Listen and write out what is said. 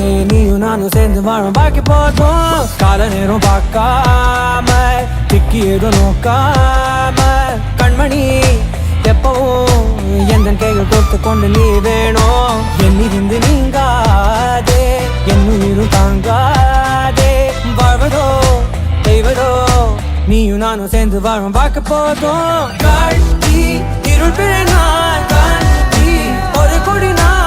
கண்ணே நீயும் நானும் சேர்ந்து வாழும் பாக்கி போதும் கால நேரம் பார்க்காம திக்கி ஏதோ நோக்காம கண்மணி எப்பவும் எந்த கைகள் கொடுத்து கொண்டு நீ வேணும் என்னிருந்து நீங்காதே என் உயிரும் தாங்காதே வாழ்வதோ தெய்வதோ நீயும் நானும் சேர்ந்து வாழும் பார்க்க போதும் காட்டி இருள் பிழை நான் காட்டி ஒரு கொடி நான்